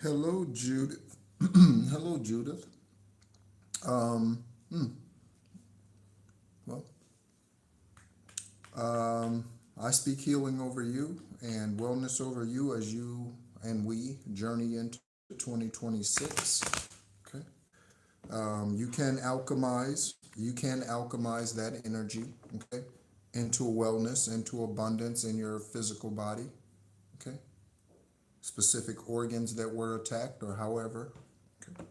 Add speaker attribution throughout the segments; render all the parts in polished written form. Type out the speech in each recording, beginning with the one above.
Speaker 1: Hello, Judith. Hello, Judith. Um, hmm, well, I speak healing over you and wellness over you as you and we journey into 2026. Okay. You can alchemize that energy, okay, into wellness, into abundance in your physical body, okay? Specific organs that were attacked or however. Okay.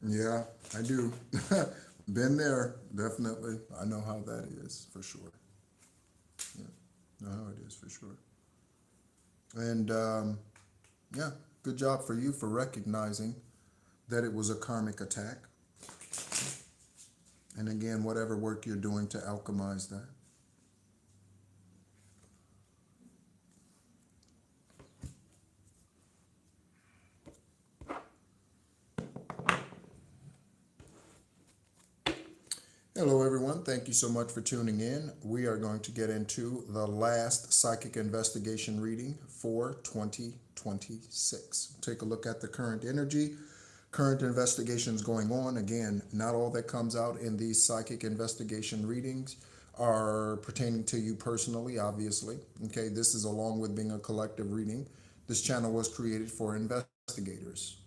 Speaker 1: Yeah, I do. Been there, definitely. I know how that is for sure. Yeah, know how it is for sure. And yeah, good job for you for recognizing that it was a karmic attack. And again, whatever work you're doing to alchemize that. Hello, everyone. Thank you so much for tuning in. We are going to get into the last psychic investigation reading for 2026. Take a look at the current energy, current investigations going on. Again, not all that comes out in these psychic investigation readings are pertaining to you personally, obviously. Okay, this is along with being a collective reading. This channel was created for investigators.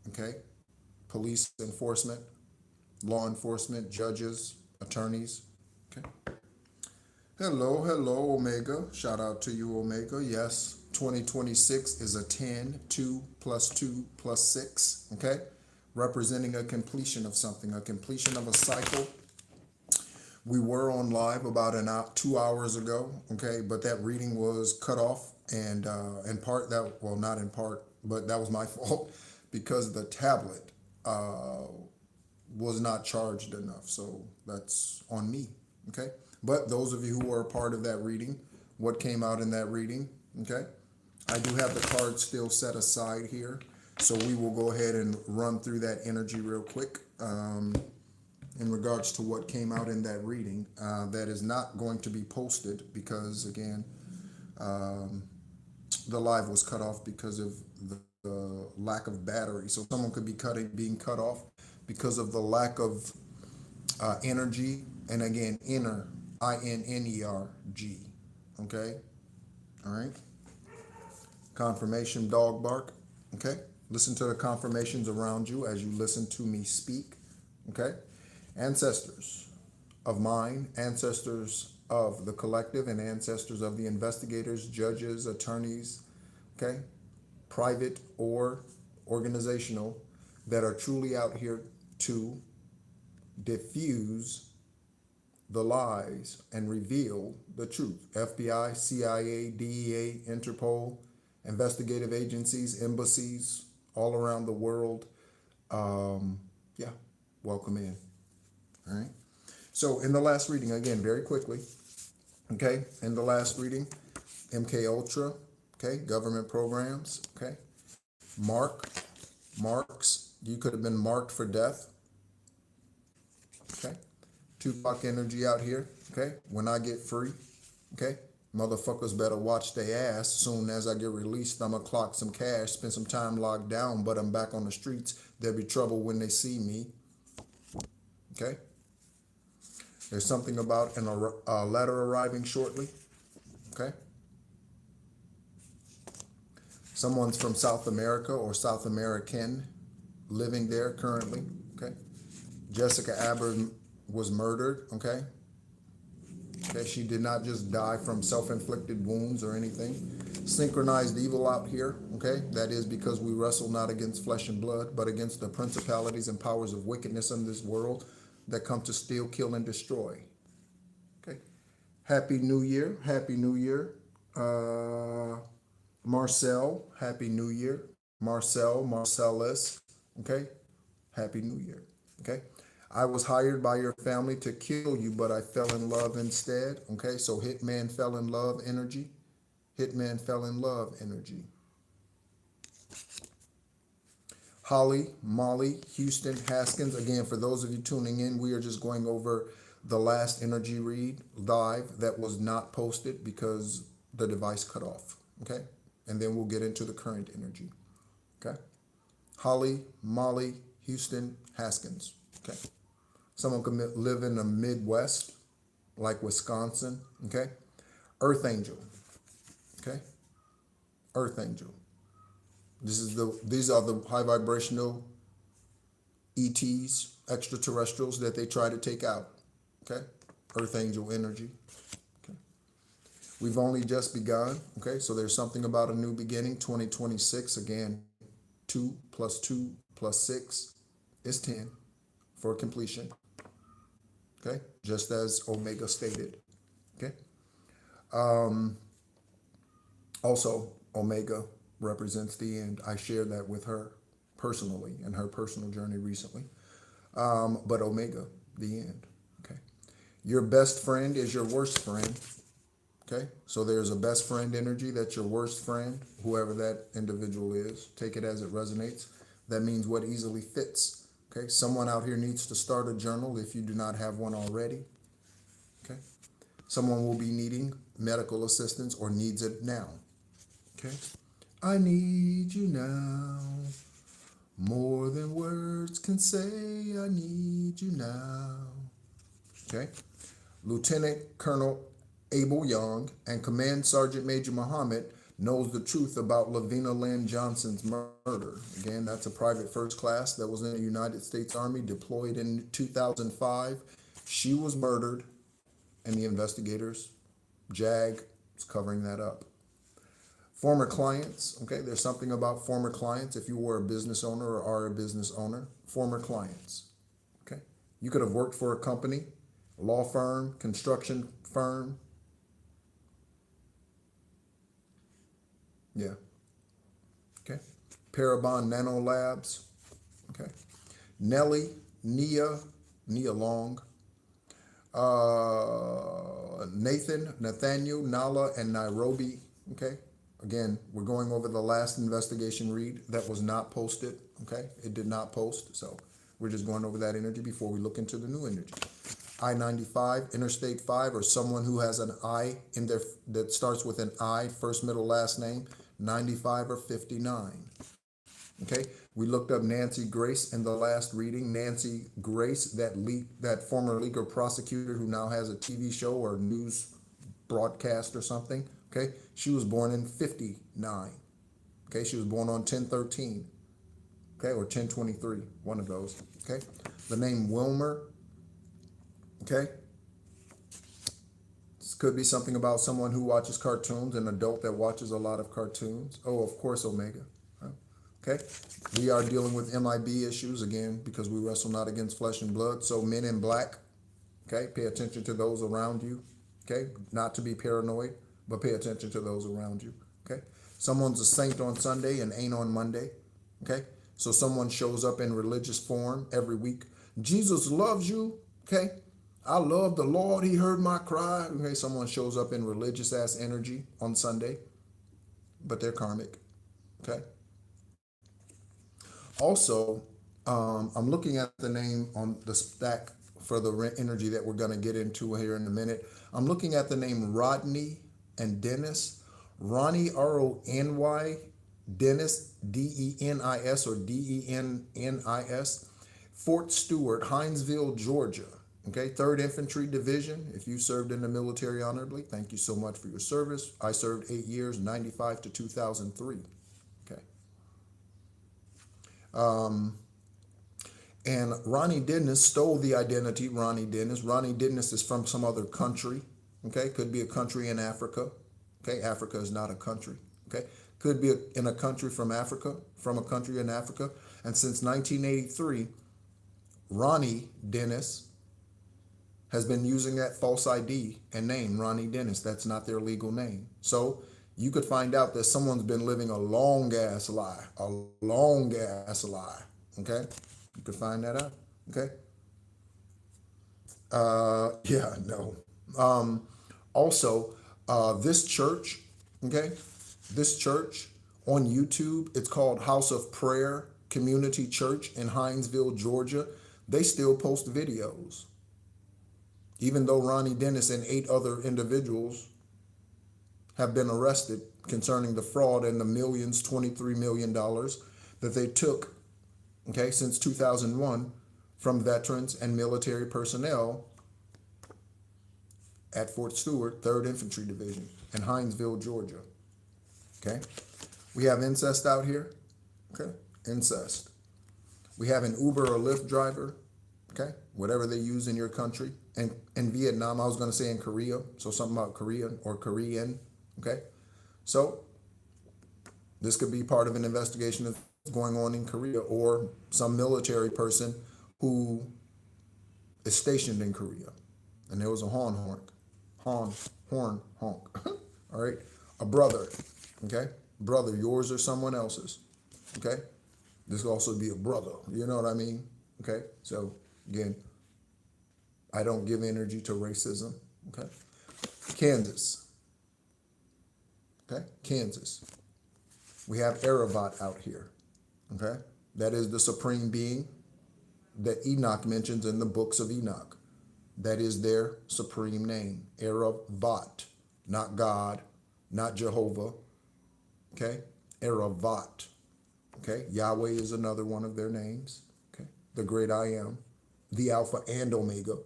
Speaker 1: Okay, police enforcement, law enforcement, judges, attorneys. Okay. Hello, Omega. Shout out to you, Omega. Yes, 2026 is a 10, 2 plus 2 plus 6. Okay. Representing a completion of something, a completion of a cycle. We were on live about 2 hours ago. Okay. But that reading was cut off. And in part, not in part, but that was my fault because the tablet was not charged enough. So that's on me. Okay. But those of you who are a part of that reading, what came out in that reading, okay? I do have the cards still set aside here. So we will go ahead and run through that energy real quick in regards to what came out in that reading. That is not going to be posted because, again, the live was cut off because of the lack of battery. So someone could be being cut off because of the lack of energy, and again, inner, INNERG. Okay? All right? Confirmation dog bark. Okay? Listen to the confirmations around you as you listen to me speak. Okay? Ancestors of mine, ancestors of the collective, and ancestors of the investigators, judges, attorneys, okay? Private or organizational, that are truly out here to diffuse the lies and reveal the truth. FBI, CIA, DEA, Interpol, investigative agencies, embassies all around the world. Yeah, welcome in. All right. So in the last reading, again, very quickly, okay, in the last reading, MK Ultra, okay, government programs, okay, marks, you could have been marked for death, okay, Tupac energy out here, okay, when I get free, okay, motherfuckers better watch their ass. Soon as I get released, I'ma clock some cash, spend some time locked down, but I'm back on the streets. There'll be trouble when they see me, okay. There's something about a letter arriving shortly, okay. Someone's from South America or South American living there currently, okay. Jessica Aber was murdered, okay. Okay, she did not just die from self-inflicted wounds or anything. synchronized evil out here, okay? That is because we wrestle not against flesh and blood, but against the principalities and powers of wickedness in this world that come to steal, kill, and destroy. Okay? Happy New Year. Happy New Year. Marcel, Happy New Year. Marcel, Marcellus, okay? Happy New Year, okay? I was hired by your family to kill you, but I fell in love instead, okay? So hitman fell in love energy. Hitman fell in love energy. Holly, Molly, Houston, Haskins. Again, for those of you tuning in, we are just going over the last energy read live that was not posted because the device cut off, okay? And then we'll get into the current energy, okay? Holly, Molly, Houston, Haskins, okay? Someone could live in the Midwest, like Wisconsin, okay? Earth Angel, okay? Earth Angel. These are the high vibrational ETs, extraterrestrials that they try to take out, okay? Earth Angel energy. We've only just begun, okay? So there's something about a new beginning, 2026. Again, 2 + 2 + 6 is 10 for completion, okay? Just as Omega stated, okay? Also, Omega represents the end. I shared that with her personally in her personal journey recently. But Omega, the end, okay? Your best friend is your worst friend. Okay, so there's a best friend energy. That's your worst friend, whoever that individual is. Take it as it resonates. That means what easily fits. Okay, someone out here needs to start a journal if you do not have one already. Okay, someone will be needing medical assistance or needs it now. Okay, I need you now. More than words can say, I need you now. Okay, Lieutenant Colonel Abel Young and Command Sergeant Major Muhammad knows the truth about Lavina Lynn Johnson's murder. Again, that's a private first class that was in the United States Army, deployed in 2005. She was murdered, and the investigators, JAG, is covering that up. Former clients, okay, there's something about former clients. If you were a business owner or are a business owner, former clients, okay? You could have worked for a company, law firm, construction firm. Yeah. Okay. Parabon Nano Labs. Okay. Nellie, Nia Long, Nathan, Nathaniel, Nala, and Nairobi. Okay. Again, we're going over the last investigation read that was not posted. Okay. It did not post. So we're just going over that energy before we look into the new energy. I-95, Interstate 5, or someone who has an I in their that starts with an I, first, middle, last name, 95 or 59. Okay, we looked up Nancy Grace in the last reading. Nancy Grace, that former legal prosecutor who now has a TV show or news broadcast or something. Okay, she was born in 59. Okay, she was born on 10/13. Okay, or 10/23, one of those. Okay, the name Wilmer. Okay, this could be something about someone who watches cartoons, an adult that watches a lot of cartoons. Oh, of course, Omega. Okay, we are dealing with MIB issues again because we wrestle not against flesh and blood. So men in black, okay, pay attention to those around you. Okay, not to be paranoid, but pay attention to those around you. Okay, someone's a saint on Sunday and ain't on Monday. Okay, so someone shows up in religious form every week. Jesus loves you. Okay. I love the Lord. He heard my cry. Okay, someone shows up in religious ass energy on Sunday, but they're karmic. Okay. Also, I'm looking at the name on the stack for the energy that we're going to get into here in a minute. I'm looking at the name Rodney and Dennis. Ronnie, R-O-N-Y, Dennis, D-E-N-I-S or D-E-N-N-I-S. Fort Stewart, Hinesville, Georgia. Okay, 3rd Infantry Division. If you served in the military honorably, thank you so much for your service. I served 8 years, 95 to 2003. Okay. And Ronnie Dennis stole the identity, Ronnie Dennis. Ronnie Dennis is from some other country. Okay, could be a country in Africa. Okay, Africa is not a country. Okay, could be in a country from Africa, from a country in Africa. And since 1983, Ronnie Dennis has been using that false ID and name, Ronnie Dennis. That's not their legal name. So you could find out that someone's been living a long ass lie, Okay, you could find that out. Okay. Yeah, no. Also, this church, okay, this church on YouTube, it's called House of Prayer Community Church in Hinesville, Georgia. They still post videos. Even though Ronnie Dennis and 8 other individuals have been arrested concerning the fraud and the millions, $23 million that they took, okay, since 2001 from veterans and military personnel at Fort Stewart, 3rd Infantry Division in Hinesville, Georgia. Okay, we have incest out here. Okay, incest. We have an Uber or Lyft driver. Okay, whatever they use in your country. And in Vietnam, I was going to say in Korea, so something about Korean or Korean. Okay, so this could be part of an investigation that's going on in Korea, or some military person who is stationed in Korea. And there was a horn honk. All right, a brother. Okay, brother, yours or someone else's. Okay, this could also be a brother. You know what I mean? Okay, so again, I don't give energy to racism. Okay, Kansas. Okay, Kansas. We have Aravat out here. Okay, that is the supreme being that Enoch mentions in the books of Enoch. That is their supreme name, Aravat, not God, not Jehovah. Okay, Aravat. Okay, Yahweh is another one of their names. Okay, the great I am, the Alpha and Omega.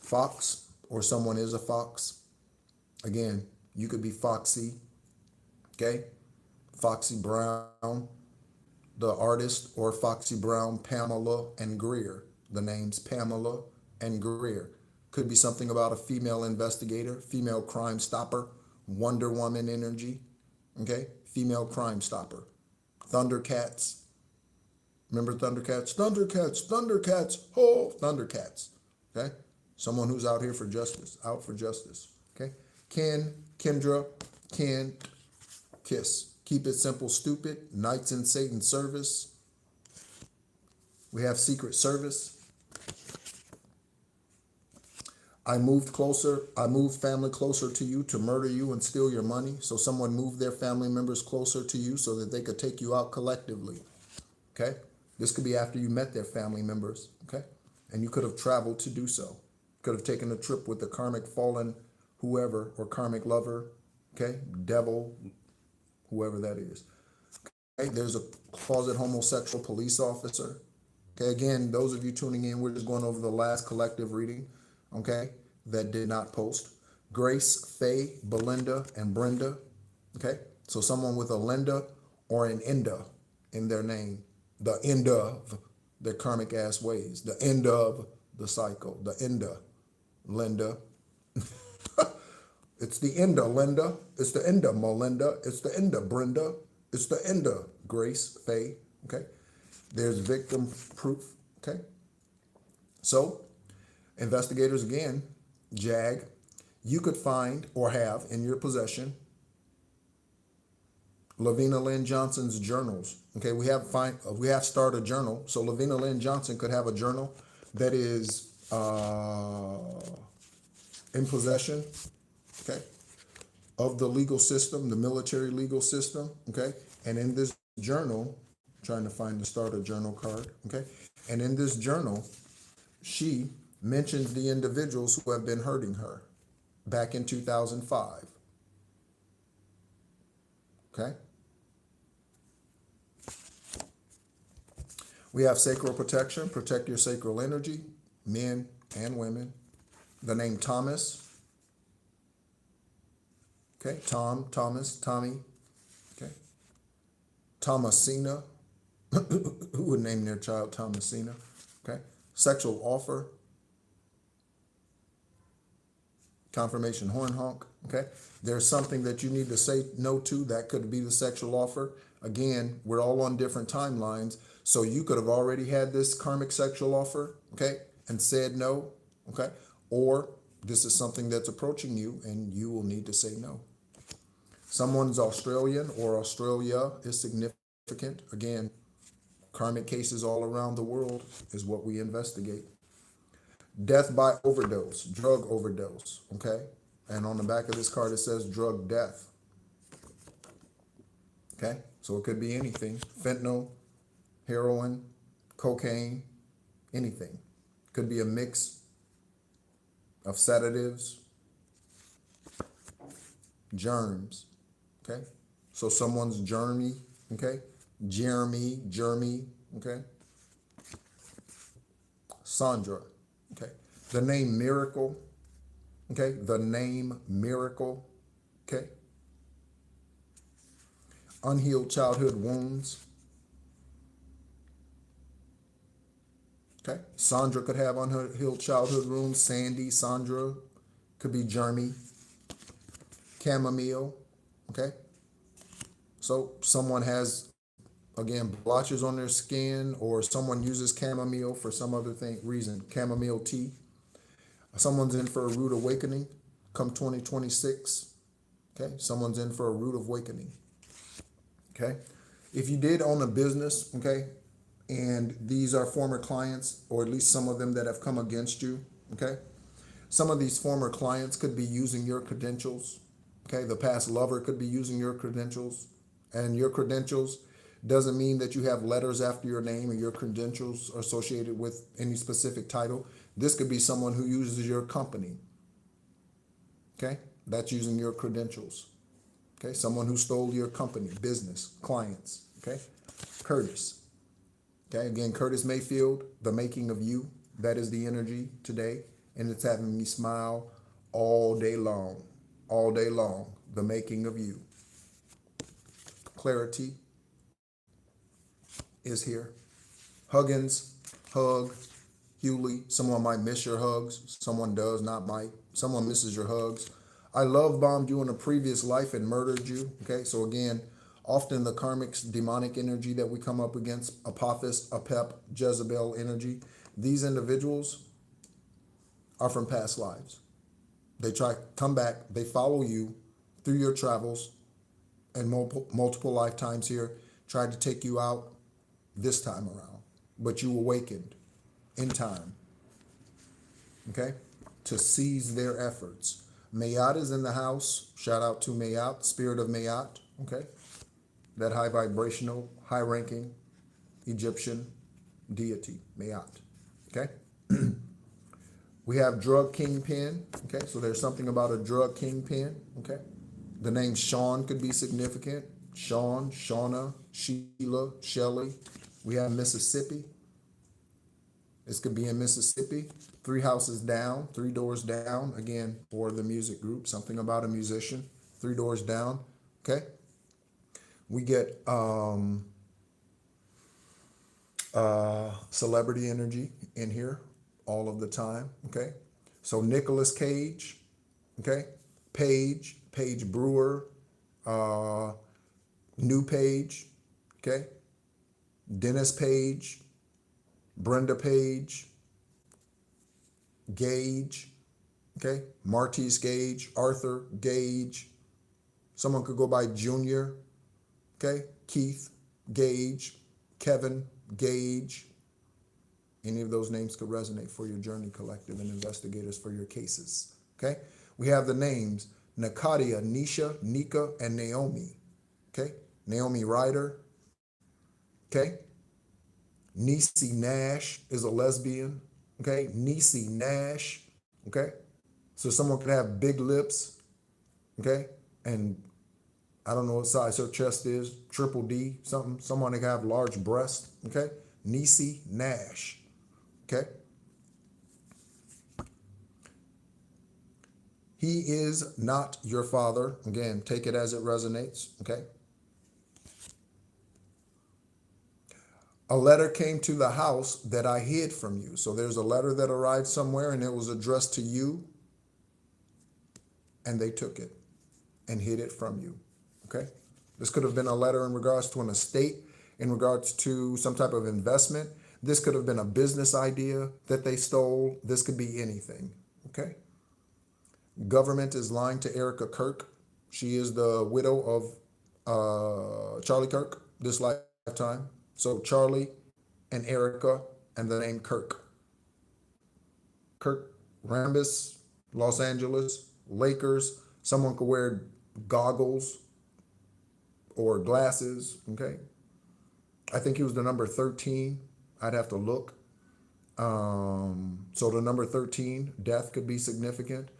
Speaker 1: Fox, or someone is a fox. Again, you could be Foxy. Okay, Foxy Brown, the artist, or Foxy Brown, Pamela and Greer. The names Pamela and Greer. Could be something about a female investigator, female crime stopper, Wonder Woman energy. Okay, female crime stopper. Thundercats. Remember Thundercats? Thundercats, oh, Thundercats. Okay, someone who's out here for justice, out for justice. Okay, Kendra, Kiss. Keep it simple, stupid. Knights in Satan's service. We have Secret Service. I moved family closer to you to murder you and steal your money. So someone moved their family members closer to you so that they could take you out collectively. Okay? This could be after you met their family members. Okay? And you could have traveled to do so. Could have taken a trip with the karmic fallen whoever, or karmic lover. Okay? Devil, whoever that is. Okay? There's a closet homosexual police officer. Okay, again, those of you tuning in, we're just going over the last collective reading, okay, that did not post. Grace, Faye, Belinda, and Brenda, okay? So someone with a Linda or an Enda in their name, the end of their karmic ass ways, the end of the cycle, the Enda, Linda. It's the Enda, Linda. It's the Enda, Melinda. It's the Enda, Brenda. It's the Enda, Grace, Faye, okay? There's victim proof, okay? So, investigators again, JAG, you could find or have in your possession Lavina Lynn Johnson's journals. Okay, we have started a journal. So Lavina Lynn Johnson could have a journal that is in possession, okay, of the legal system, the military legal system, okay? And in this journal, trying to find the starter journal card, okay? And in this journal, she mentions the individuals who have been hurting her back in 2005, okay? We have sacral protection, protect your sacral energy, men and women. The name Thomas, okay? Tom, Thomas, Tommy, okay? Thomasina. Who would name their child Thomasina? Okay. Sexual offer. Confirmation horn honk, okay? There's something that you need to say no to. That could be the sexual offer. Again, we're all on different timelines. So you could have already had this karmic sexual offer, okay, and said no, okay? Or this is something that's approaching you and you will need to say no. Someone's Australian or Australia is significant. Again, karmic cases all around the world is what we investigate. Death by overdose, drug overdose, okay? And on the back of this card, it says drug death. Okay, so it could be anything. Fentanyl, heroin, cocaine, anything. Could be a mix of sedatives, germs, okay? So someone's germy, okay? Jeremy, okay? Sandra, okay? The name Miracle, okay? The name Miracle, okay? Unhealed childhood wounds. Okay. Sandra could have unhealed childhood wounds. Sandy, Sandra, could be Jeremy. Chamomile. Okay. So someone has, again, blotches on their skin, or someone uses chamomile for some other reason. Chamomile tea. Someone's in for a rude awakening come 2026. Okay. Someone's in for a rude awakening. Okay. If you did own a business, okay, and these are former clients, or at least some of them that have come against you, okay, some of these former clients could be using your credentials, okay, the past lover could be using your credentials, and your credentials doesn't mean that you have letters after your name or your credentials are associated with any specific title. This could be someone who uses your company, okay, that's using your credentials. Okay, someone who stole your company, business, clients, okay? Curtis, okay? Again, Curtis Mayfield, the making of you, that is the energy today, and it's having me smile all day long, the making of you. Clarity is here. Huggins, hug, Hewley, someone might miss your hugs, someone does, not might, someone misses your hugs. I love bombed you in a previous life and murdered you. Okay, so again, often the karmic demonic energy that we come up against, Apophis, Apep, Jezebel energy, these individuals are from past lives. They come back, they follow you through your travels and multiple lifetimes here, tried to take you out this time around, but you awakened in time, okay, to seize their efforts. Mayat is in the house. Shout out to Mayat, spirit of Mayat, okay? That high vibrational, high ranking Egyptian deity, Mayat, okay? We have drug kingpin, okay? So there's something about a drug kingpin, okay? The name Sean could be significant. Sean, Shauna, Sheila, Shelley. We have Mississippi. This could be in Mississippi. 3 houses down, 3 doors down, again, for the music group, something about a musician, 3 doors down, okay? We get celebrity energy in here all of the time, okay? So Nicolas Cage, okay? Paige Brewer, New Page, okay? Dennis Page, Brenda Page, Gage, okay? Martise Gage, Arthur Gage. Someone could go by Junior, okay? Keith Gage, Kevin Gage. Any of those names could resonate for your journey collective and investigators for your cases, okay? We have the names Nakadia, Nisha, Nika, and Naomi, okay? Naomi Ryder, okay? Niecy Nash is a lesbian, okay? Niecy Nash, okay? So someone could have big lips, okay? And I don't know what size her chest is, triple D, something. Someone that could have large breasts, okay? Niecy Nash, okay? He is not your father. Again, take it as it resonates, okay? A letter came to the house that I hid from you. So there's a letter that arrived somewhere and it was addressed to you. and they took it and hid it from you. Okay? This could have been a letter in regards to an estate, in regards to some type of investment. This could have been a business idea that they stole. This could be anything. Okay? Government is lying to ERIKA KIRK. She is the widow of Charlie Kirk this lifetime. So Charlie and ERIKA and the name Kirk. Kirk Rambis, Los Angeles, Lakers. Someone could wear goggles or glasses, okay? I think he was the number 13. I'd have to look. So the number 13, death could be significant.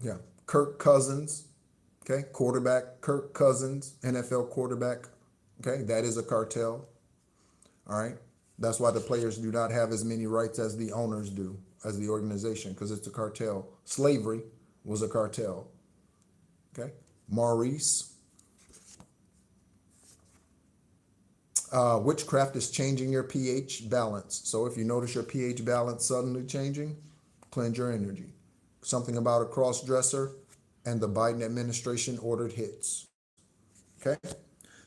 Speaker 1: Yeah, Kirk Cousins, okay? Quarterback, Kirk Cousins, NFL quarterback, okay? That is a cartel, all right? That's why the players do not have as many rights as the owners do, as the organization, because it's a cartel. Slavery was a cartel. Okay. Maurice. Witchcraft is changing your pH balance. So if you notice your pH balance suddenly changing, cleanse your energy. Something about a cross-dresser and the Biden administration ordered hits. Okay.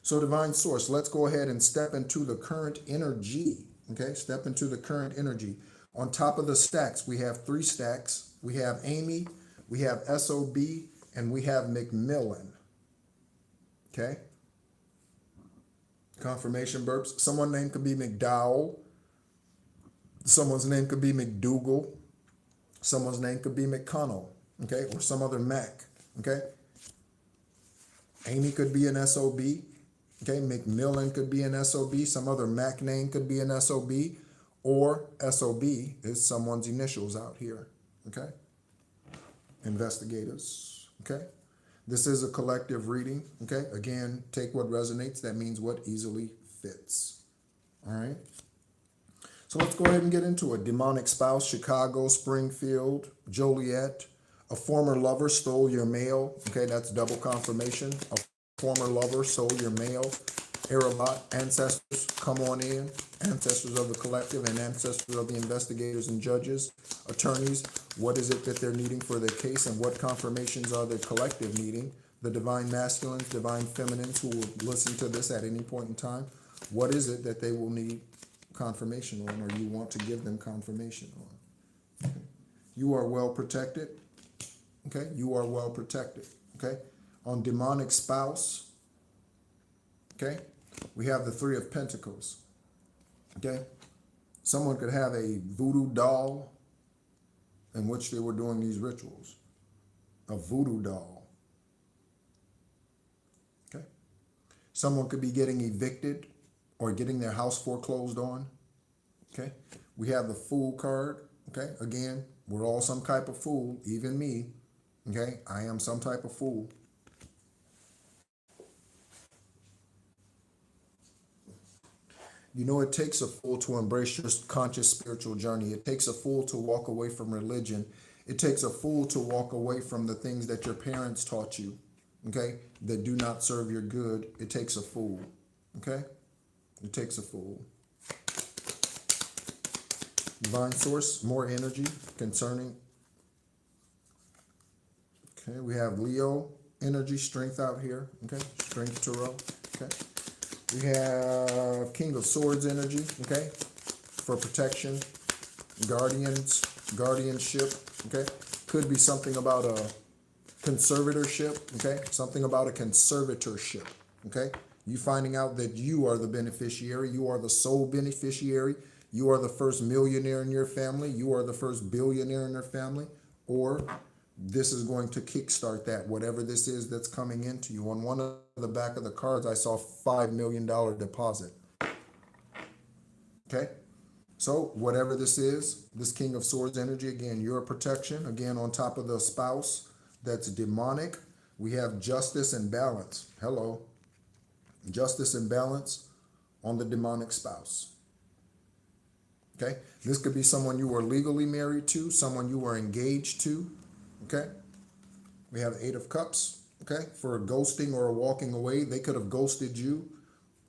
Speaker 1: So divine source, let's go ahead and step into the current energy. Okay. Step into the current energy. On top of the stacks, we have 3 stacks. We have Amy, we have SOB, and we have McMillan. Okay. Confirmation burps. Someone's name could be McDowell. Someone's name could be McDougal. Someone's name could be McConnell. Okay. Or some other Mac. Okay. Amy could be an SOB. Okay. McMillan could be an SOB. Some other Mac name could be an SOB. Or SOB is someone's initials out here. Okay. Investigators. Okay. This is a collective reading. Okay. Again, take what resonates. That means what easily fits. All right. So let's go ahead and get into it. Demonic spouse, Chicago, Springfield, Joliet. A former lover stole your mail. Okay. That's double confirmation. A former lover stole your mail. Aerolot, ancestors, come on in. Ancestors of the collective and ancestors of the investigators and judges, attorneys. What is it that they're needing for their case, and what confirmations are the collective needing? The divine masculines, divine feminines who will listen to this at any point in time. What is it that they will need confirmation on, or you want to give them confirmation on? Okay. You are well protected. Okay. You are well protected. Okay. On demonic spouse. Okay. We have the 3 of Pentacles. Okay. Someone could have a voodoo doll in which they were doing these rituals. A voodoo doll. Okay. Someone could be getting evicted or getting their house foreclosed on. Okay. We have the Fool card. Okay. Again, we're all some type of fool, even me. Okay. I am some type of fool. You know, it takes a fool to embrace your conscious spiritual journey. It takes a fool to walk away from religion. It takes a fool to walk away from the things that your parents taught you, okay, that do not serve your good. It takes a fool, okay? It takes a fool. Divine source, more energy concerning. Okay, we have Leo energy, strength out here, okay? Strength tarot, okay? We have King of Swords energy, okay, for protection, guardians, guardianship, okay. Could be something about a conservatorship, okay, something about a conservatorship, okay. You finding out that you are the beneficiary, you are the sole beneficiary, you are the first millionaire in your family, you are the first billionaire in your family, or this is going to kickstart that, whatever this is that's coming into you. On one of the back of the cards, I saw $5 million deposit. Okay. So whatever this is, this King of Swords energy, again, your protection, again, on top of the spouse that's demonic, we have justice and balance. Hello. Justice and balance on the demonic spouse. Okay. This could be someone you were legally married to, someone you were engaged to. Okay, we have 8 of Cups, okay, for a ghosting or a walking away. They could have ghosted you,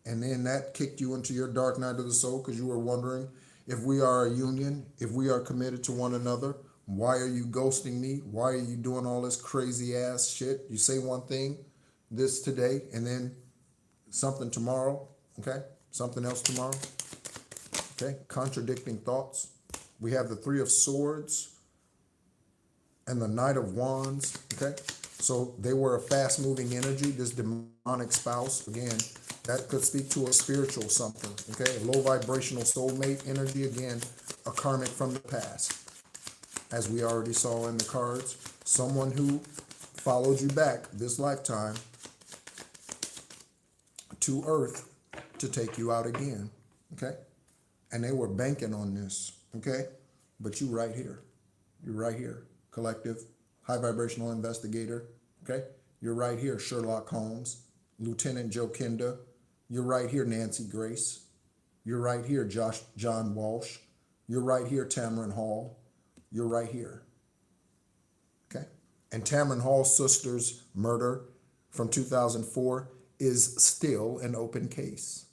Speaker 1: and then that kicked you into your dark night of the soul because you were wondering if we are a union, if we are committed to one another, Why are you ghosting me? Why are you doing all this crazy ass shit? You say one thing this today and then something tomorrow, okay? Something else tomorrow, okay? Contradicting thoughts. We have the Three of Swords and the Knight of Wands, okay? So they were a fast-moving energy, this demonic spouse, again, that could speak to a spiritual something, okay? A low vibrational soulmate energy, again, a karmic from the past. As we already saw in the cards, someone who followed you back this lifetime to Earth to take you out again, okay? And they were banking on this, okay? But you right here. You're right here. Collective, high vibrational investigator, okay? You're right here, Sherlock Holmes, Lieutenant Joe Kinda. You're right here, Nancy Grace. You're right here, John Walsh. You're right here, Tamron Hall. You're right here, okay? And Tamron Hall's sister's murder from 2004 is still an open case.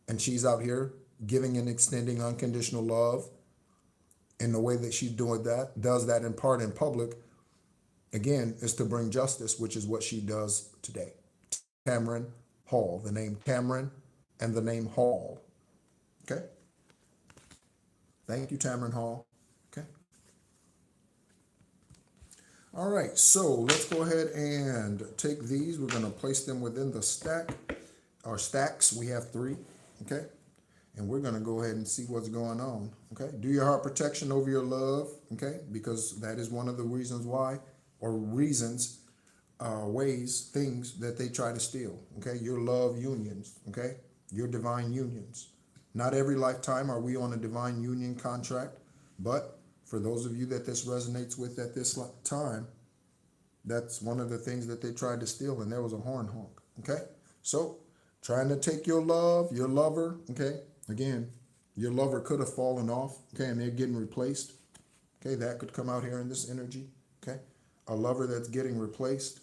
Speaker 1: And she's out here giving and extending unconditional love. And the way that she's doing that, does that in part in public, again, is to bring justice, which is what she does today. Tamron Hall, the name Tamron and the name Hall, okay? Thank you, Tamron Hall, okay? All right, so let's go ahead and take these. We're going to place them within the stack. Our stacks, we have 3, okay? And we're going to go ahead and see what's going on, okay? Do your heart protection over your love, okay? Because that is one of the reasons why, or reasons, ways, things that they try to steal, okay? Your love unions, okay? Your divine unions. Not every lifetime are we on a divine union contract, but for those of you that this resonates with at this time, that's one of the things that they tried to steal, and there was a horn honk, okay? So, trying to take your love, your lover, okay? Again, your lover could have fallen off, okay, and they're getting replaced, okay? That could come out here in this energy, okay? A lover that's getting replaced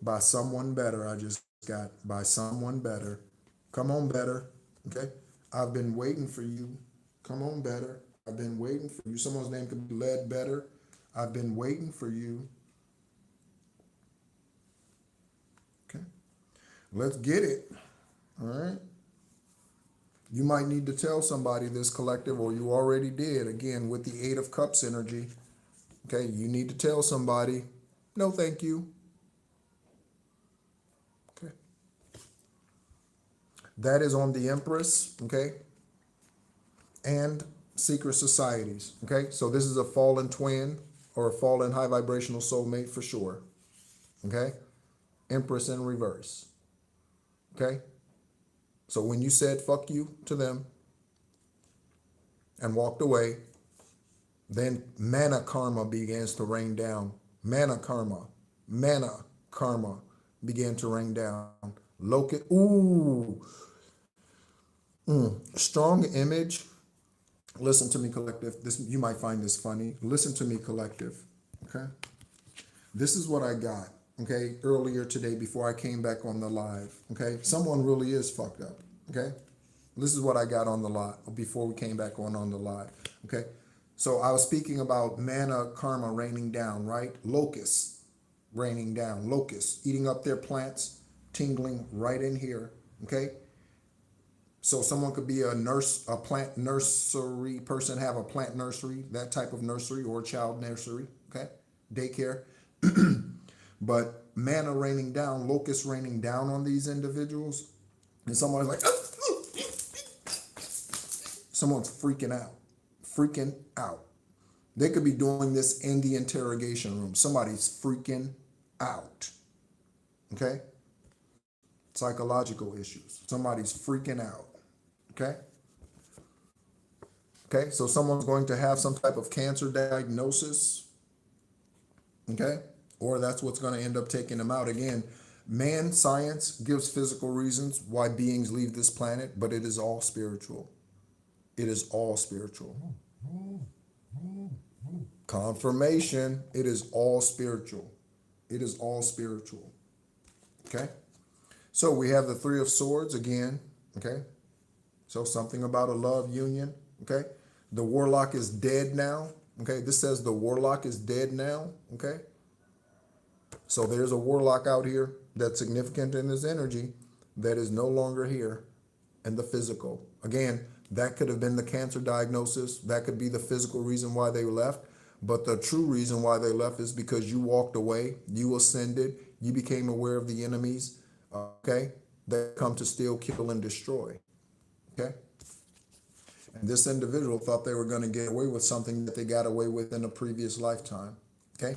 Speaker 1: by someone better, I just got, by someone better. Come on, better, okay? I've been waiting for you. Come on, better. I've been waiting for you. Someone's name could be Led Better. I've been waiting for you. Okay. Let's get it. All right. You might need to tell somebody this, collective, or you already did. Again, with the 8 of Cups energy. Okay. You need to tell somebody, no, thank you. Okay. That is on the Empress. Okay. And secret societies, okay? So this is a fallen twin or a fallen high vibrational soulmate for sure, okay? Empress in reverse, okay? So when you said fuck you to them and walked away, then mana karma begins to rain down. Mana karma began to rain down. Locust, strong image. Listen to me, collective. This, you might find this funny. Listen to me, collective, okay? This is what I got, okay, earlier today before I came back on the live, okay? Someone really is fucked up, okay? This is what I got on the lot before we came back on the live, okay? So I was speaking about mana karma raining down, right? Locusts raining down, locusts eating up their plants, tingling right in here, okay? So someone could be a nurse, a plant nursery person, have a plant nursery, that type of nursery, or child nursery, okay? Daycare. But mana raining down, locusts raining down on these individuals. And someone's like, someone's freaking out. They could be doing this in the interrogation room. Somebody's freaking out, okay? Psychological issues. Somebody's freaking out. Okay. Okay. So someone's going to have some type of cancer diagnosis. Okay. Or that's what's going to end up taking them out. Again, man science gives physical reasons why beings leave this planet, but it is all spiritual. It is all spiritual. Confirmation. It is all spiritual. It is all spiritual. Okay. So we have the Three of Swords again. Okay. So something about a love union, okay? The warlock is dead now, Okay, this says the warlock is dead now. Okay, so there's a warlock out here that's significant in his energy that is no longer here in the physical. Again, that could have been the cancer diagnosis. That could be the physical reason why they left. But the true reason why they left is because you walked away, you ascended, you became aware of the enemies, okay, that come to steal, kill, and destroy. Okay? And this individual thought they were going to get away with something that they got away with in a previous lifetime. Okay?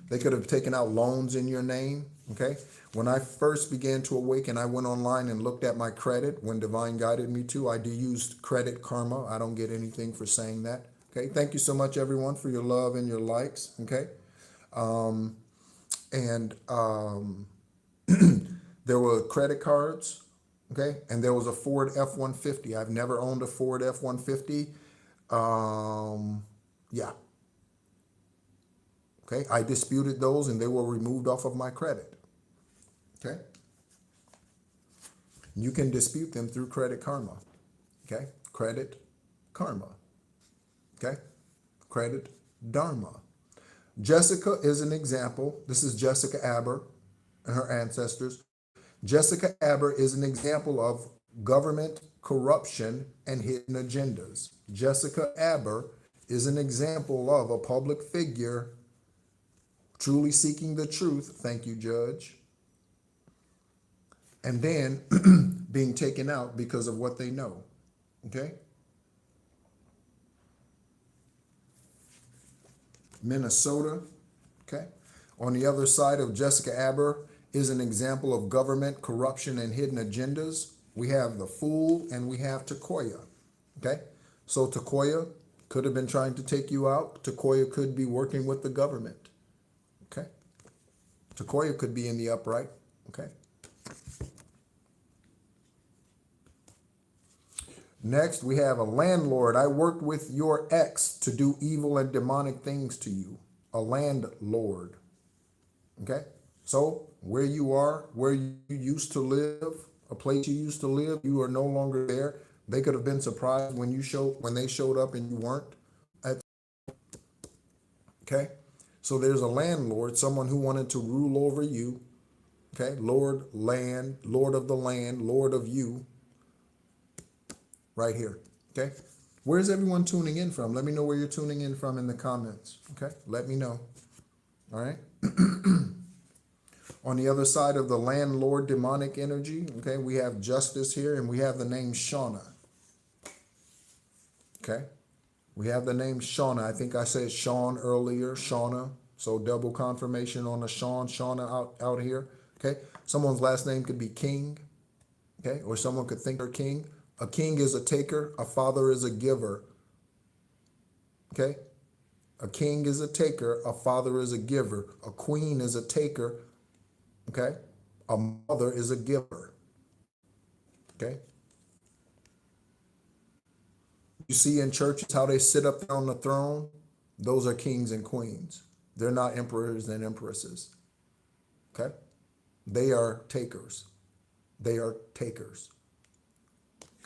Speaker 1: They could have taken out loans in your name. Okay? When I first began to awaken, I went online and looked at my credit when Divine guided me to. I used Credit Karma. I don't get anything for saying that. Okay? Thank you so much, everyone, for your love and your likes. Okay? There were credit cards. Okay? And there was a Ford F-150. I've never owned a Ford F-150. Yeah. Okay? I disputed those and they were removed off of my credit. Okay? You can dispute them through Credit Karma. Okay? Credit Karma. Okay? Credit Dharma. Jessica is an example. This is Jessica Aber and her ancestors. Jessica Aber is an example of government corruption and hidden agendas. Jessica Aber is an example of a public figure truly seeking the truth. Thank you, Judge. And then being taken out because of what they know. Okay? Minnesota. Okay? On the other side of Jessica Aber is an example of government corruption and hidden agendas. We have the Fool and we have Takoya. Okay? So Takoya could have been trying to take you out. Takoya could be working with the government. Okay? Takoya could be in the upright. Okay? Next, we have a landlord. I worked with your ex to do evil and demonic things to you. A landlord. Okay? So, where you are, where you used to live, a place you used to live, you are no longer there. They could have been surprised when they showed up and you weren't. Okay? So there's a landlord, someone who wanted to rule over you. Okay? Lord, land, Lord of the land, Lord of you. Right here. Okay? Where's everyone tuning in from? Let me know where you're tuning in from in the comments. Okay? Let me know. All right? On the other side of the landlord demonic energy, okay, we have Justice here and we have the name Shauna. Okay? We have the name Shauna. I think I said Sean earlier, Shauna. So double confirmation on a Shauna out here. Okay? Someone's last name could be King. Okay? Or someone could think they're king. A king is a taker. A father is a giver. Okay? A king is a taker. A father is a giver. A queen is a taker. Okay? A mother is a giver. Okay? You see in churches how they sit up there on the throne? Those are kings and queens. They're not emperors and empresses. Okay? They are takers. They are takers.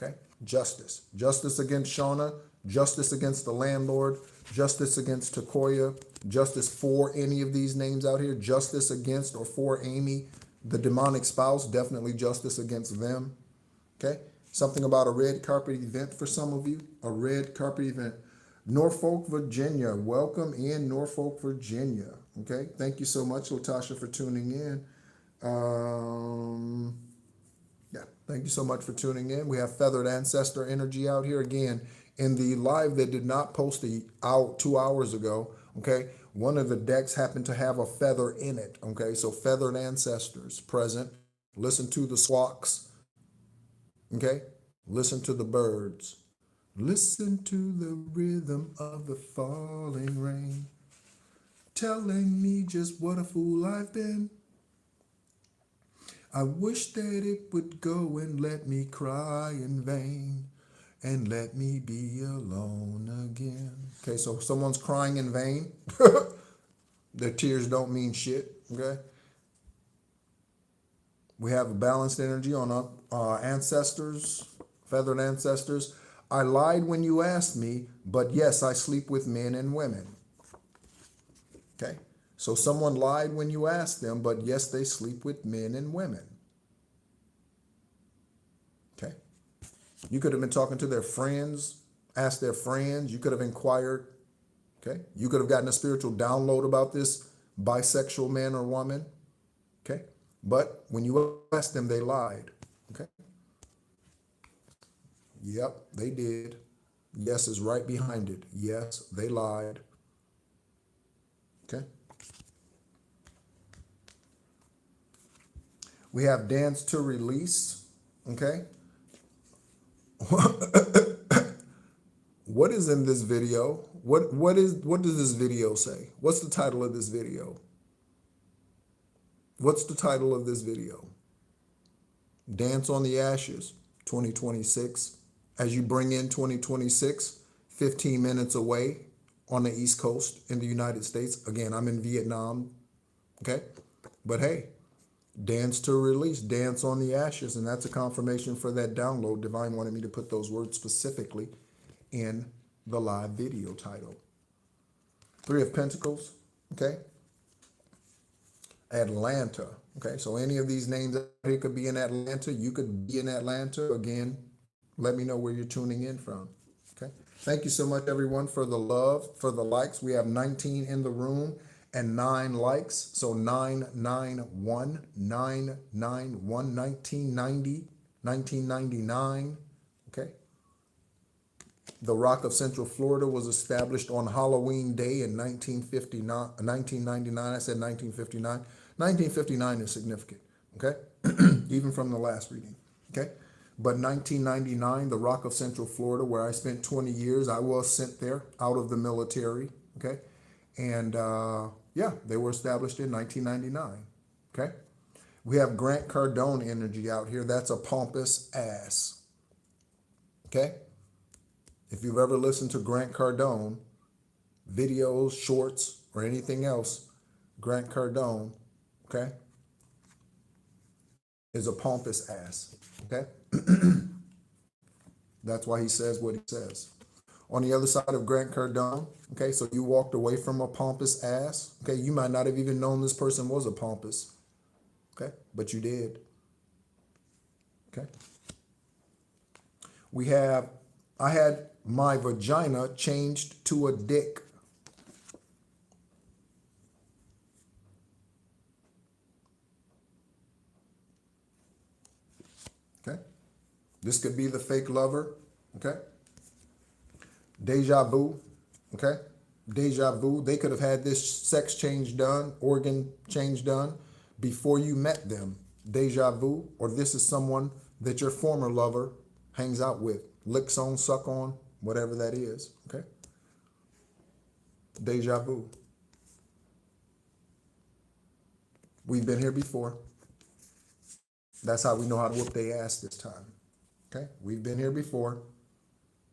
Speaker 1: Okay? Justice. Justice against Shauna. Justice against the landlord. Justice against Takoya. Justice for any of these names out here. Justice against or for Amy, the demonic spouse. Definitely justice against them. Okay? Something about a red carpet event for some of you. A red carpet event. Norfolk, Virginia. Welcome in Norfolk, Virginia. Okay? Thank you so much, Latasha, for tuning in. Thank you so much for tuning in. We have Feathered Ancestor energy out here again. In the live that did not post 2 hours ago, okay, one of the decks happened to have a feather in it, okay? So Feathered Ancestors present. Listen to the squawks, okay? Listen to the birds. Listen to the rhythm of the falling rain, telling me just what a fool I've been. I wish that it would go and let me cry in vain and let me be alone again. Okay, so if someone's crying in vain, their tears don't mean shit, okay? We have a balanced energy on our ancestors, feathered ancestors. I lied when you asked me, but yes, I sleep with men and women. Okay? So someone lied when you asked them, but yes, they sleep with men and women. Okay? You could have been talking to their friends, asked their friends. You could have inquired. Okay? You could have gotten a spiritual download about this bisexual man or woman. Okay? But when you asked them, they lied. Okay? Yep, they did. Yes is right behind it. Yes, they lied. Okay? We have dance to release. Okay? What is in this video? What does this video say? What's the title of this video? What's the title of this video? Dance on the Ashes, 2026. As you bring in 2026, 15 minutes away on the East Coast in the United States. Again, I'm in Vietnam. Okay? But hey, dance to release, dance on the ashes. And that's a confirmation for that download. Divine wanted me to put those words specifically in the live video title. Three of Pentacles, okay? Atlanta, okay? So any of these names here could be in Atlanta. You could be in Atlanta. Again, let me know where you're tuning in from, okay? Thank you so much, everyone, for the love, for the likes. We have 19 in the room and 9 likes. So 991, 991, 1990, 1999, okay? The Rock of Central Florida was established on Halloween Day in 1999. I said 1959. 1959 is significant, okay? Even from the last reading, okay? But 1999, the Rock of Central Florida, where I spent 20 years, I was sent there out of the military, okay? And yeah, they were established in 1999, okay? We have Grant Cardone energy out here. That's a pompous ass, okay? If you've ever listened to Grant Cardone, videos, shorts, or anything else, Grant Cardone, okay, is a pompous ass, okay? That's why he says what he says. On the other side of Grant Cardone, okay, so you walked away from a pompous ass, okay? You might not have even known this person was a pompous, okay? But you did, okay? I had my vagina changed to a dick. Okay? This could be the fake lover, okay? Deja vu, okay? Deja vu. They could have had this sex change done, organ change done before you met them. Deja vu, or this is someone that your former lover hangs out with, licks on, suck on, whatever that is, okay? Deja vu. We've been here before. That's how we know how to whoop their ass this time, okay? We've been here before,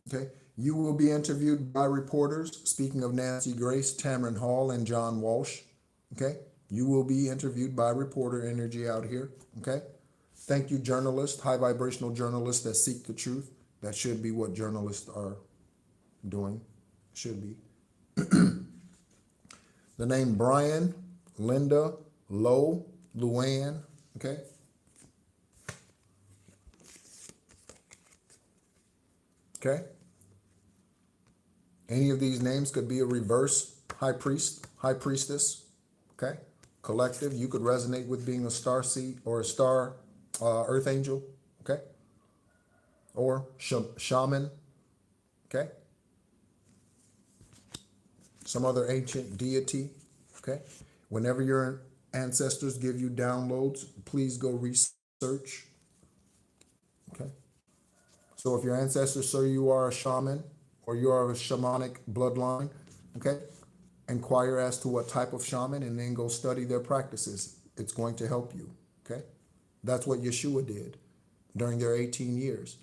Speaker 1: okay? You will be interviewed by reporters, speaking of Nancy Grace, Tamron Hall, and John Walsh, okay? You will be interviewed by reporter energy out here, okay? Thank you, journalists, high vibrational journalists that seek the truth. That should be what journalists are doing, should be. The name Brian, Linda, Lo, Luann, okay? Okay? Any of these names could be a reverse high priest, high priestess, okay? Collective, you could resonate with being a star seed or a star earth angel, okay? Or shaman, okay? Some other ancient deity, okay? Whenever your ancestors give you downloads, please go research, okay? So if your ancestors say you are a shaman or you are a shamanic bloodline, okay? Inquire as to what type of shaman and then go study their practices. It's going to help you, okay? That's what Yeshua did during their 18 years.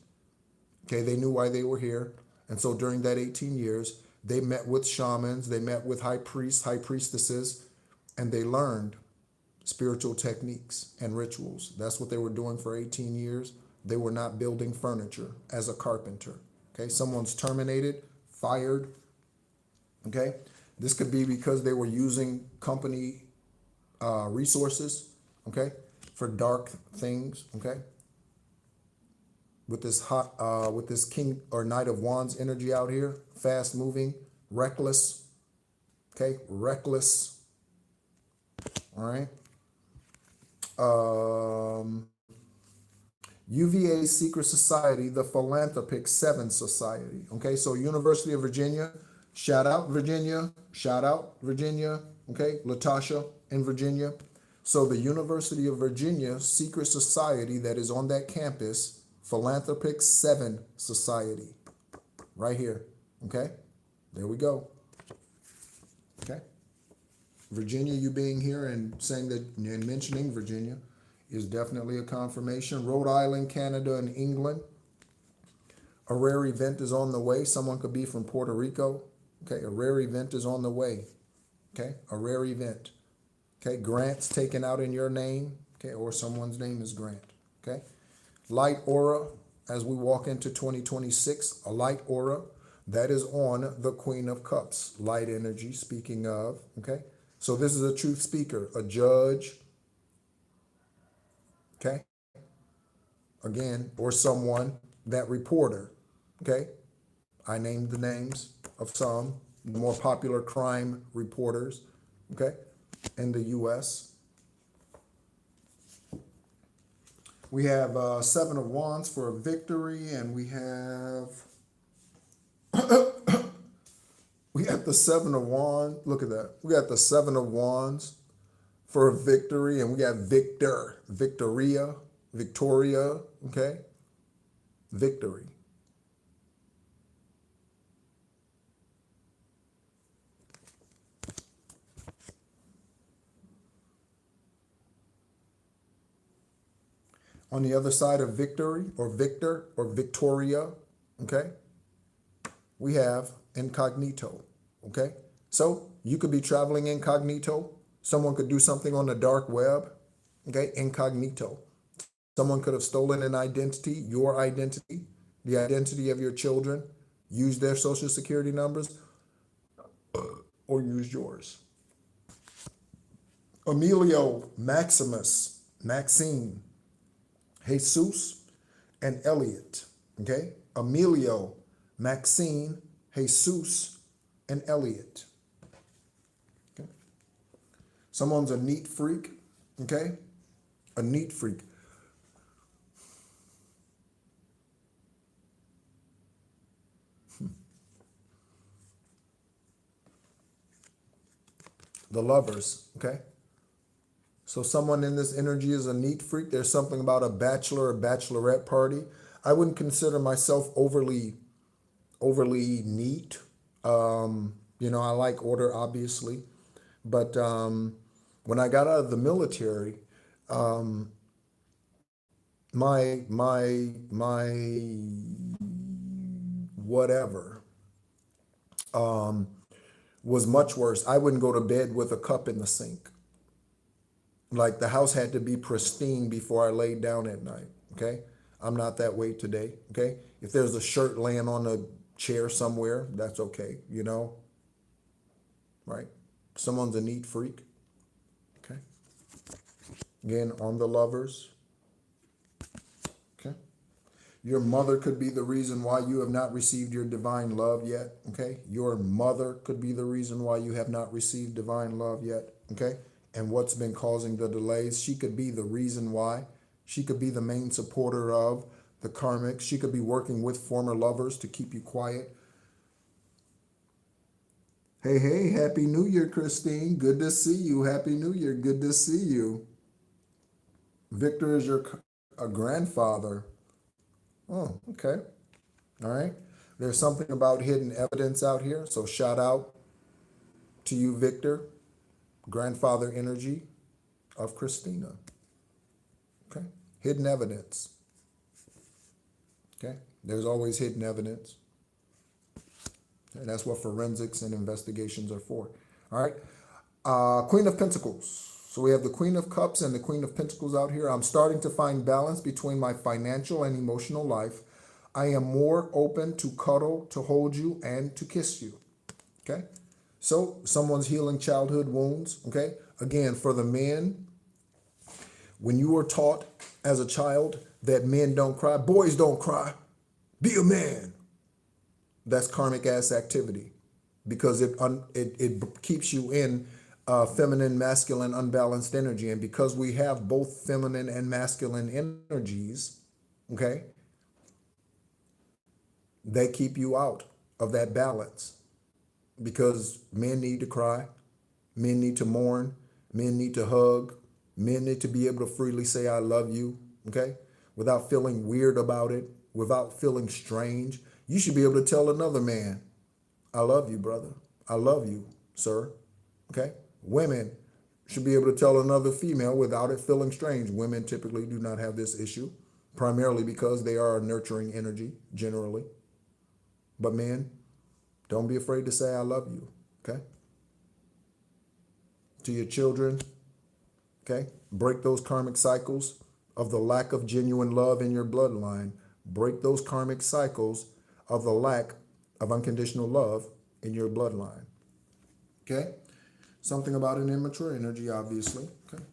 Speaker 1: Okay, they knew why they were here. And so during that 18 years, they met with shamans, they met with high priests, high priestesses, and they learned spiritual techniques and rituals. That's what they were doing for 18 years. They were not building furniture as a carpenter, Okay, someone's terminated, fired. Okay, this could be because they were using company resources. Okay, for dark things. Okay, with this King or Knight of Wands energy out here, fast moving, reckless. Okay, reckless. All right. UVA Secret Society, the Philanthropic Seven Society. Okay, so University of Virginia, shout out Virginia, shout out Virginia. Okay, Latasha in Virginia. So the University of Virginia Secret Society that is on that campus, Philanthropic Seven Society, right here. Okay, there we go. Okay, Virginia, you being here and saying that and mentioning Virginia is definitely a confirmation. Rhode Island, Canada, and England. A rare event is on the way. Someone could be from Puerto Rico. Okay, a rare event is on the way. Okay, a rare event. Okay, grants taken out in your name. Okay, or someone's name is Grant. Okay, light aura as we walk into 2026. A light aura that is on the Queen of Cups. Light energy, speaking of. Okay, so this is a truth speaker, a judge. Okay, again, or someone, that reporter. Okay, I named the names of some more popular crime reporters. Okay, in the U.S. We have Seven of Wands for a victory, and we have we got the Seven of Wands. Look at that. We got the Seven of Wands for a victory, and we got Victor, Victoria, Victoria. Okay, victory. On the other side of victory or Victor or Victoria, okay, we have incognito, okay? So you could be traveling incognito. Someone could do something on the dark web, okay, incognito. Someone could have stolen an identity, your identity, the identity of your children, used their social security numbers, or used yours. Emilio, Maximus, Maxine, Jesus, and Elliot. Okay? Emilio, Maxine, Jesus, and Elliot. Okay? Someone's a neat freak. Okay? A neat freak. The lovers. Okay? So someone in this energy is a neat freak. There's something about a bachelor or bachelorette party. I wouldn't consider myself overly neat. You know, I like order, obviously. But when I got out of the military, my whatever was much worse. I wouldn't go to bed with a cup in the sink. Like the house had to be pristine before I laid down at night. Okay, I'm not that way today. Okay, if there's a shirt laying on a chair somewhere, that's okay. You know, right? Someone's a neat freak. Okay. Again, on the lovers. Okay. Your mother could be the reason why you have not received your divine love yet. Okay. Your mother could be the reason why you have not received divine love yet. Okay. And what's been causing the delays. She could be the reason why. She could be the main supporter of the karmic. She could be working with former lovers to keep you quiet. Hey, hey, Happy New Year, Christine. Good to see you. Happy New Year. Good to see you. Victor is a grandfather. Oh, okay. All right. There's something about hidden evidence out here. So shout out to you, Victor. Grandfather energy of Christina. Okay. Hidden evidence. Okay. There's always hidden evidence. And that's what forensics and investigations are for. All right. Queen of Pentacles. So we have the Queen of Cups and the Queen of Pentacles out here. I'm starting to find balance between my financial and emotional life. I am more open to cuddle, to hold you, and to kiss you. Okay? So someone's healing childhood wounds. Okay? Again, for the men, when you were taught as a child that men don't cry, boys don't cry, be a man. That's karmic ass activity, because it keeps you in feminine, masculine, unbalanced energy. And because we have both feminine and masculine energies, okay, they keep you out of that balance, because men need to cry, men need to mourn, men need to hug, men need to be able to freely say, I love you, okay, without feeling weird about it, without feeling strange. You should be able to tell another man, I love you, brother. I love you, sir. Okay? Women should be able to tell another female without it feeling strange. Women typically do not have this issue, primarily because they are a nurturing energy, generally. But men, don't be afraid to say I love you, okay? To your children, okay? Break those karmic cycles of the lack of genuine love in your bloodline. Break those karmic cycles of the lack of unconditional love in your bloodline. Okay? Something about an immature energy, obviously. Okay.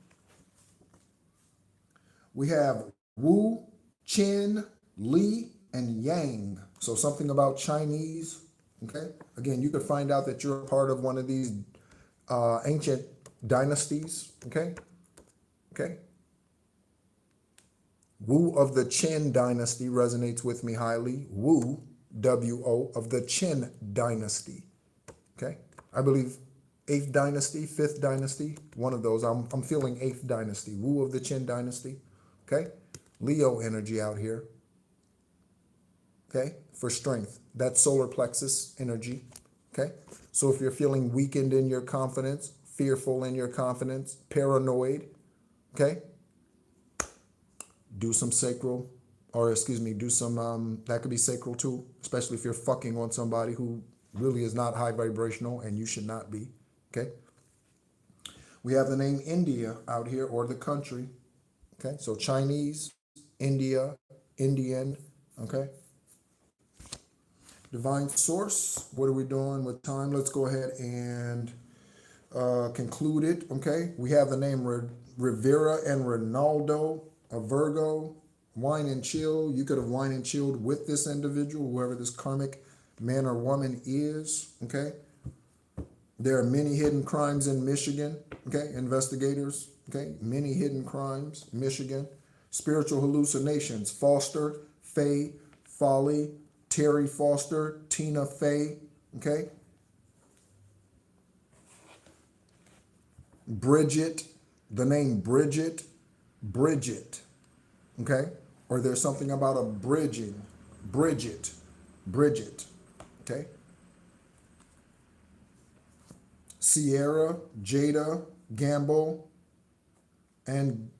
Speaker 1: We have Wu, Qin, Li, and Yang. So something about Chinese. Okay. Again, you could find out that you're a part of one of these ancient dynasties. Okay. Okay. Wu of the Qin dynasty resonates with me highly. Wu, W-O, of the Qin dynasty. Okay. I believe 8th dynasty, 5th dynasty, one of those. I'm feeling 8th dynasty. Wu of the Qin dynasty. Okay. Leo energy out here. Okay. For strength. That's solar plexus energy. Okay. So if you're feeling weakened in your confidence, fearful in your confidence, paranoid, okay, do some sacral, or excuse me, do some, that could be sacral too, especially if you're fucking on somebody who really is not high vibrational, and you should not be, okay? We have the name India out here, or the country, okay? So Chinese, India, Indian, okay? Divine source, what are we doing with time? Let's go ahead and conclude it, okay? We have the name Rivera and Ronaldo, a Virgo, wine and chill. You could have wine and chilled with this individual, whoever this karmic man or woman is, okay? There are many hidden crimes in Michigan, okay? Investigators, okay? Many hidden crimes, Michigan. Spiritual hallucinations, Foster, Faye, Folly, Terry Foster, Tina Fey, okay? Bridget, the name Bridget, okay? Or there's something about a bridging, Bridget, okay? Sierra, Jada, Gamble, and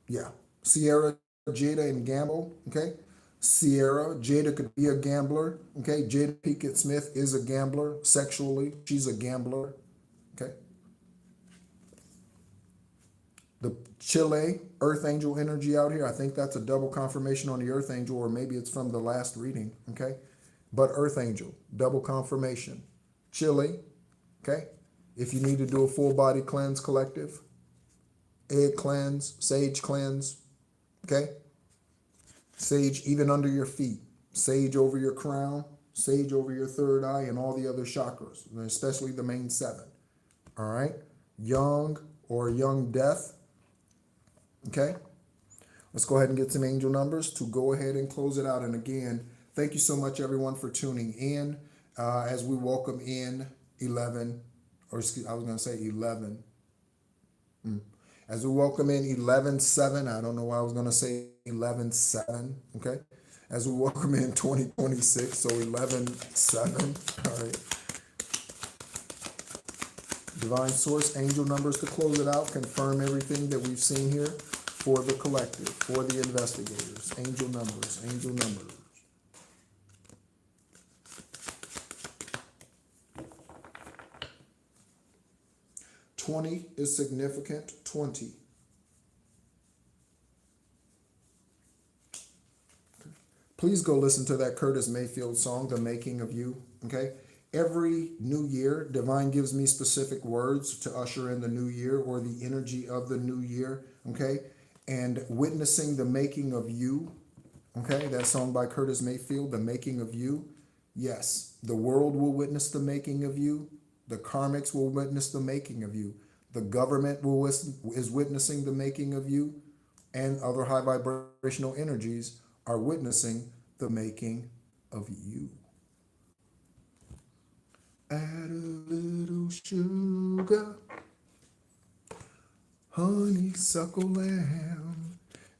Speaker 1: yeah, Sierra, Jada, and Gamble, okay? Sierra, Jada could be a gambler, okay? Jada Pinkett Smith is a gambler sexually. She's a gambler, okay? The Chile Earth Angel energy out here, I think that's a double confirmation on the Earth Angel, or maybe it's from the last reading, okay? But Earth Angel, double confirmation. Chile, okay? If you need to do a full body cleanse collective, egg cleanse, sage cleanse, okay? Sage even under your feet, sage over your crown, sage over your third eye, and all the other chakras, and especially the main 7, all right? Young or young death, okay? Let's go ahead and get some angel numbers to go ahead and close it out. And again, thank you so much, everyone, for tuning in as we welcome in 11, or excuse, I was going to say 11. As we welcome in 11/7, I don't know why I was going to say 11/7, okay? As we welcome in 2026, so 11/7, all right. Divine source, angel numbers to close it out, confirm everything that we've seen here for the collective, for the investigators. Angel numbers, angel numbers. $20 is significant, 20. please go listen to that Curtis Mayfield song, The Making of You, okay? Every new year, Divine gives me specific words to usher in the new year or the energy of the new year, okay? And witnessing the making of you, okay? That song by Curtis Mayfield, The Making of You. Yes, the world will witness the making of you. The karmics will witness the making of you. The government is witnessing the making of you. And other high vibrational energies are witnessing the making of you. Add a little sugar, honeysuckle lamb,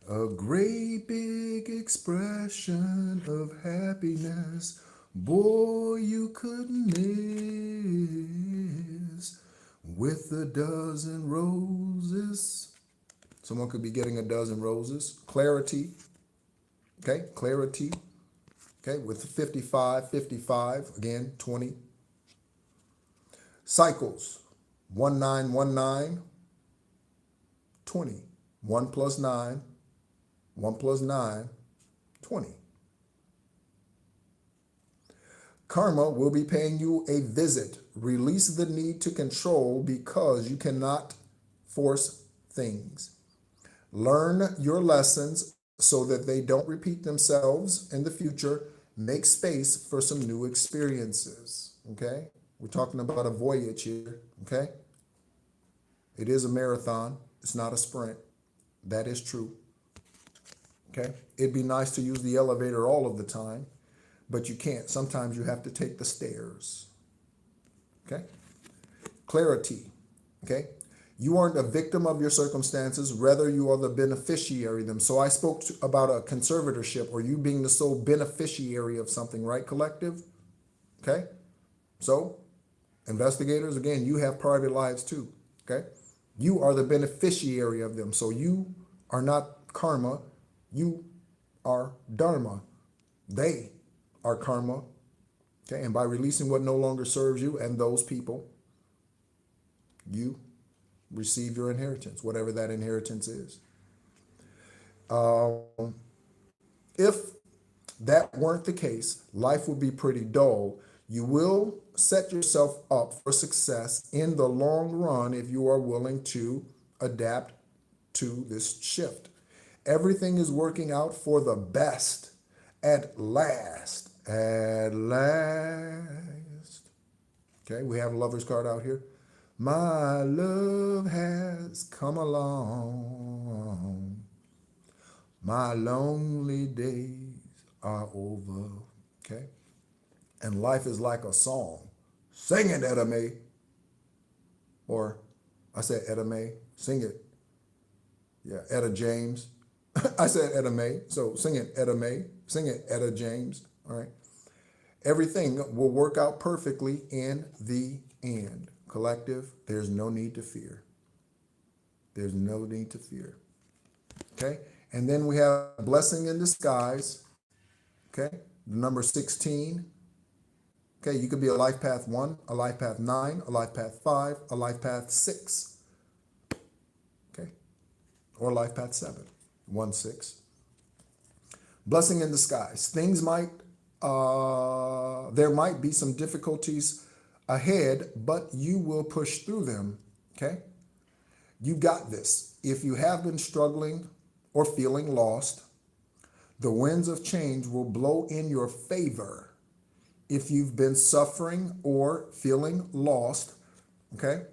Speaker 1: a great big expression of happiness. Boy, you couldn't miss with a dozen roses. Someone could be getting a dozen roses. Clarity, okay, clarity, okay, with 55, 55, again, 20. Cycles, 1919, 20. 1 plus 9, 1 plus 9, 20. Karma will be paying you a visit. Release the need to control because you cannot force things. Learn your lessons so that they don't repeat themselves in the future. Make space for some new experiences, okay? We're talking about a voyage here, okay? It is a marathon. It's not a sprint. That is true, okay? It'd be nice to use the elevator all of the time, but you can't. Sometimes you have to take the stairs, okay? Clarity, okay? You aren't a victim of your circumstances, rather you are the beneficiary of them. So I spoke about a conservatorship or you being the sole beneficiary of something, right, collective? Okay? So, investigators, again, you have private lives too, okay? You are the beneficiary of them. So you are not karma, you are dharma. They are karma, okay? And by releasing what no longer serves you and those people, you receive your inheritance, whatever that inheritance is. If that weren't the case, life would be pretty dull. You will set yourself up for success in the long run if you are willing to adapt to this shift. Everything is working out for the best at last. At last. Okay, we have a lover's card out here. My love has come along. My lonely days are over. Okay? And life is like a song. Sing it, Etta Mae. Or I said Etta Mae. Sing it. Yeah, Etta James. I said Etta Mae. So sing it, Etta Mae. Sing it, Etta James. All right. Everything will work out perfectly in the end. Collective, there's no need to fear. There's no need to fear. Okay? And then we have blessing in disguise. Okay? The number 16. Okay, you could be a life path 1, a life path 9, a life path 5, a life path 6. Okay? Or life path 7. 1, 6. Blessing in disguise. Things might, there might be some difficulties ahead, but you will push through them, okay? You got this. If you have been struggling or feeling lost, the winds of change will blow in your favor. If you've been suffering or feeling lost, okay,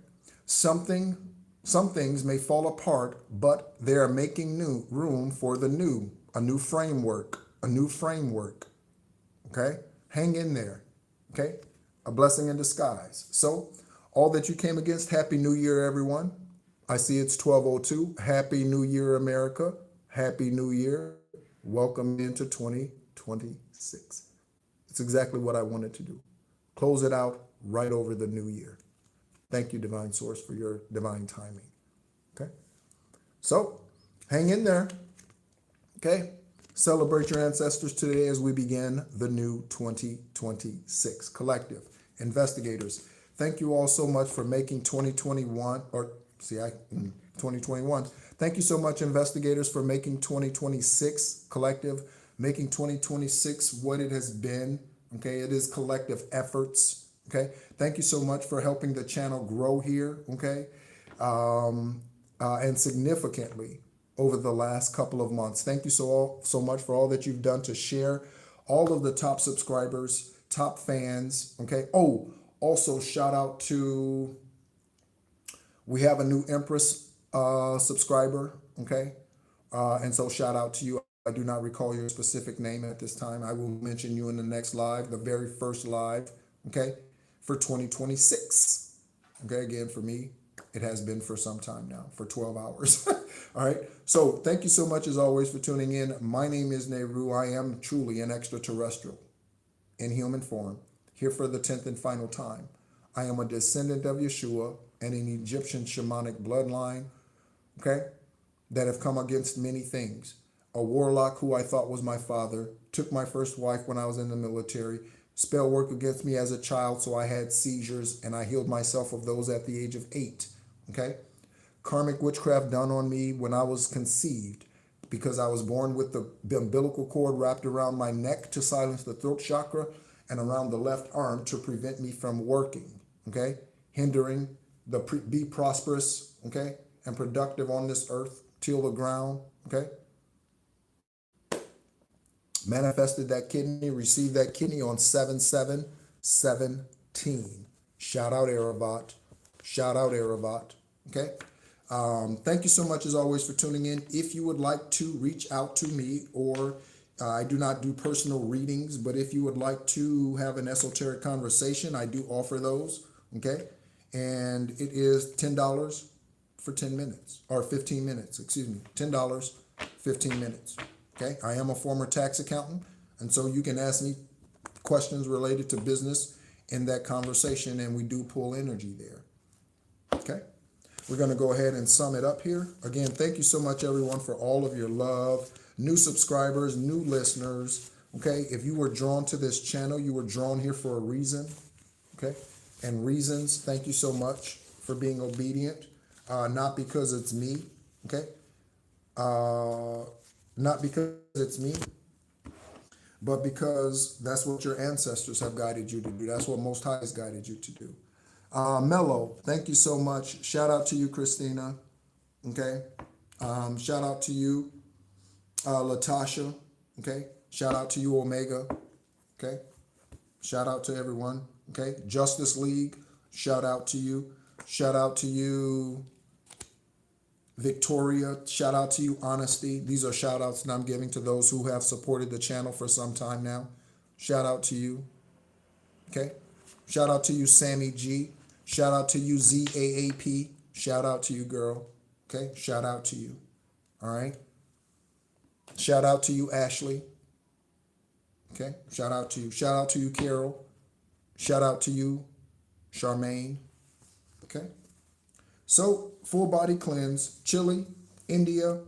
Speaker 1: some things may fall apart, but they are making room for the new, a new framework, okay? Hang in there, okay? A blessing in disguise. So, all that you came against, Happy New Year, everyone. I see it's 12:02. Happy New Year, America. Happy New Year. Welcome into 2026. It's exactly what I wanted to do. Close it out right over the new year. Thank you, Divine Source, for your divine timing. Okay? So, hang in there. Okay? Celebrate your ancestors today as we begin the new 2026. Collective. Investigators, thank you all so much for making 2021. Thank you so much, investigators, for making 2026 collective making 2026 what it has been. Okay, it is collective efforts. Okay, thank you so much for helping the channel grow here. Okay, and significantly over the last couple of months. Thank you so much for all that you've done to share all of the top subscribers, top fans. Okay. Oh, also shout out to, we have a new Empress subscriber. Okay. And so shout out to you. I do not recall your specific name at this time. I will mention you in the next live, the very first live. Okay. For 2026. Okay. Again, for me, it has been for some time now, for 12 hours. All right. So thank you so much as always for tuning in. My name is NEHRU. I am truly an extraterrestrial in human form, here for the 10th and final time. I am a descendant of Yeshua and an Egyptian shamanic bloodline, okay, that have come against many things. A warlock who I thought was my father, took my first wife when I was in the military, spell work against me as a child, so I had seizures, and I healed myself of those at the age of 8. Okay, karmic witchcraft done on me when I was conceived, because I was born with the umbilical cord wrapped around my neck to silence the throat chakra and around the left arm to prevent me from working. Okay, hindering the be prosperous. Okay, and productive on this earth, till the ground. Okay, manifested that kidney, received that kidney on 7/7/17. Shout out Aravat. Shout out Aravat. Okay. Thank you so much as always for tuning in. If you would like to reach out to me, or I do not do personal readings, but if you would like to have an esoteric conversation, I do offer those. Okay. And it is $10 for 10 minutes, or 15 minutes, excuse me, $10, 15 minutes. Okay. I am a former tax accountant, and so you can ask me questions related to business in that conversation, and we do pull energy there. Okay. We're going to go ahead and sum it up here. Again, thank you so much, everyone, for all of your love, new subscribers, new listeners. Okay. If you were drawn to this channel, you were drawn here for a reason. Okay. And reasons, thank you so much for being obedient. Not because it's me. Okay. Not because it's me, but because that's what your ancestors have guided you to do. That's what Most High has guided you to do. Mello, thank you so much. Shout out to you, Christina. Okay. Shout out to you, Latasha. Okay. Shout out to you, Omega. Okay. Shout out to everyone. Okay. Justice League. Shout out to you. Shout out to you, Victoria. Shout out to you, Honesty. These are shout outs that I'm giving to those who have supported the channel for some time now. Shout out to you. Okay. Shout out to you, Sammy G. Shout out to you, ZAAP. Shout out to you, girl. Okay. Shout out to you. All right. Shout out to you, Ashley. Okay. Shout out to you. Shout out to you, Carol. Shout out to you, Charmaine. Okay. So, full body cleanse, Chile, India,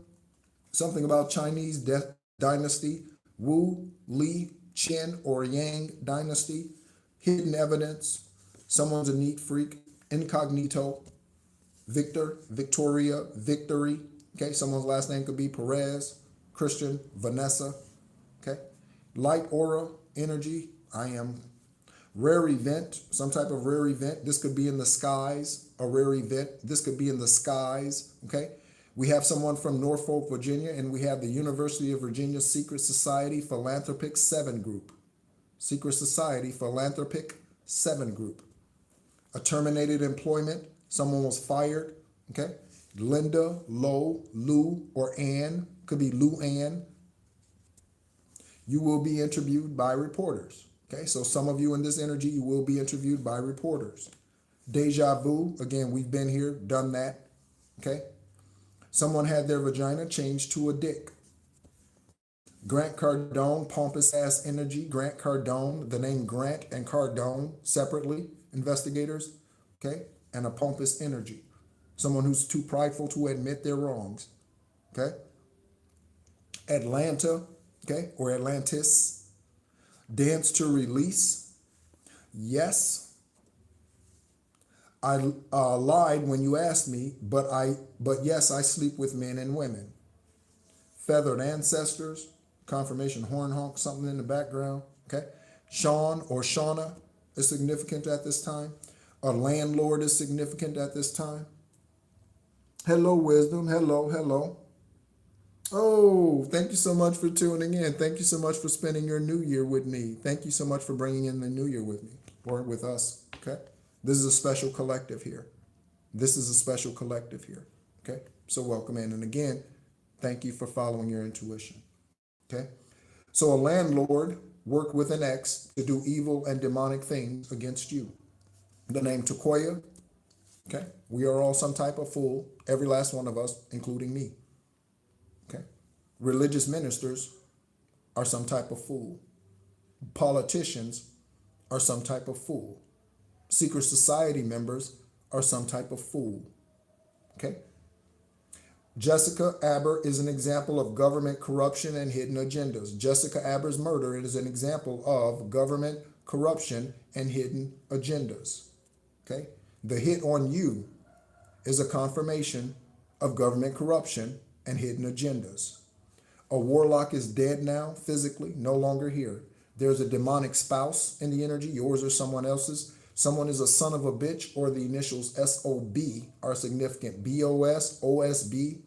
Speaker 1: something about Chinese death dynasty, Wu, Li, Qin, or Yang dynasty, hidden evidence, someone's a neat freak, incognito, Victor, Victoria, Victory. Okay, someone's last name could be Perez, Christian, Vanessa. Okay, light aura, energy, I am. Rare event, some type of rare event. This could be in the skies, a rare event. This could be in the skies, okay? We have someone from Norfolk, Virginia, and we have the University of Virginia Secret Society Philanthropic 7 Group. Secret Society Philanthropic 7 Group. A terminated employment, someone was fired, okay? Linda, Lo, Lou, or Ann, could be Lou Ann. You will be interviewed by reporters. Okay, so some of you in this energy, you will be interviewed by reporters. Deja vu, again, we've been here, done that. Okay, someone had their vagina changed to a dick. Grant Cardone, pompous ass energy. Grant Cardone, the name Grant and Cardone separately, investigators. Okay, and a pompous energy. Someone who's too prideful to admit their wrongs. Okay, Atlanta, okay, or Atlantis. Dance to release. Yes. I lied when you asked me, but yes, I sleep with men and women. Feathered ancestors. Confirmation, horn honk, something in the background. Okay. Sean or Shauna is significant at this time. A landlord is significant at this time. Hello, wisdom. Hello, hello. Oh, thank you so much for tuning in. Thank you so much for spending your new year with me. Thank you so much for bringing in the new year with me or with us. Okay. This is a special collective here. This is a special collective here. Okay. So welcome in. And again, thank you for following your intuition. Okay. So a landlord worked with an ex to do evil and demonic things against you. The name Takoya. Okay. We are all some type of fool. Every last one of us, including me. Okay. Religious ministers are some type of fool. Politicians are some type of fool. Secret society members are some type of fool. Okay. Jessica Aber is an example of government corruption and hidden agendas. Jessica Aber's murder is an example of government corruption and hidden agendas. Okay. The hit on you is a confirmation of government corruption and hidden agendas. A warlock is dead now, physically, no longer here. There's a demonic spouse in the energy, yours or someone else's. Someone is a son of a bitch, or the initials SOB are significant. BOS, OSB,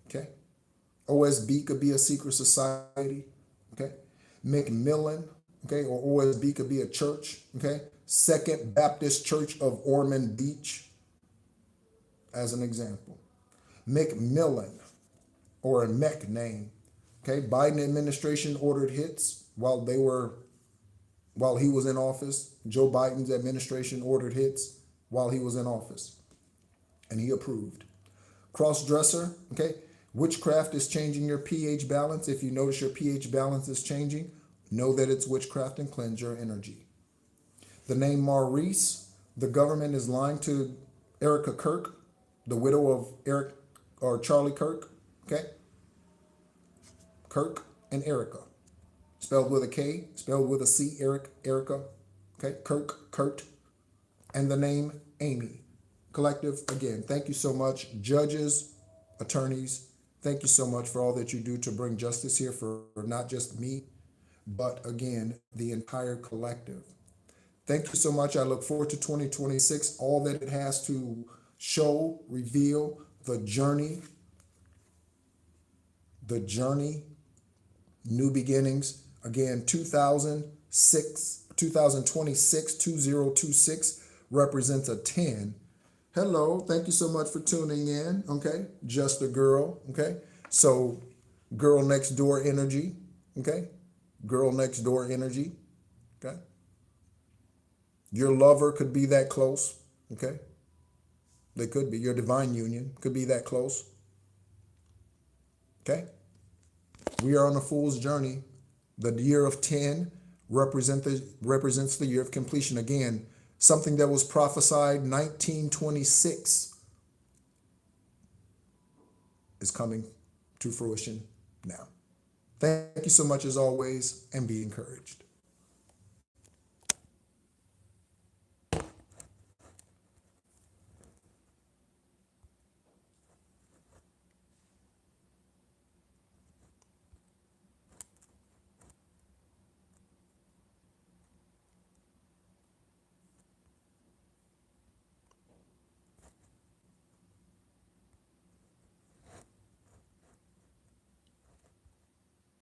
Speaker 1: okay? OSB could be a secret society, okay? McMillan, okay, or OSB could be a church, okay? Second Baptist Church of Ormond Beach, as an example. McMillan, or a MEC name, okay? Biden administration ordered hits while he was in office. Joe Biden's administration ordered hits while he was in office, and he approved. Cross-dresser, okay? Witchcraft is changing your pH balance. If you notice your pH balance is changing, know that it's witchcraft and cleanse your energy. The name Maurice, the government is lying to ERIKA KIRK, the widow of Eric or Charlie Kirk, okay? Kirk and ERIKA. Spelled with a K, spelled with a C, ERIKA, okay? Kirk, Kurt, and the name Amy. Collective, again, thank you so much. Judges, attorneys, thank you so much for all that you do to bring justice here for not just me, but again, the entire collective. Thank you so much. I look forward to 2026, all that it has to show, reveal, the journey, new beginnings. Again, 2026 represents a 10. Hello, thank you so much for tuning in, okay? Just a girl, okay? So, girl next door energy, okay? Girl next door energy, okay? Your lover could be that close, okay? They could be. Your divine union could be that close, okay? We are on a fool's journey. The year of 10 represents the year of completion. Again, something that was prophesied 1926 is coming to fruition now. Thank you so much as always, and be encouraged.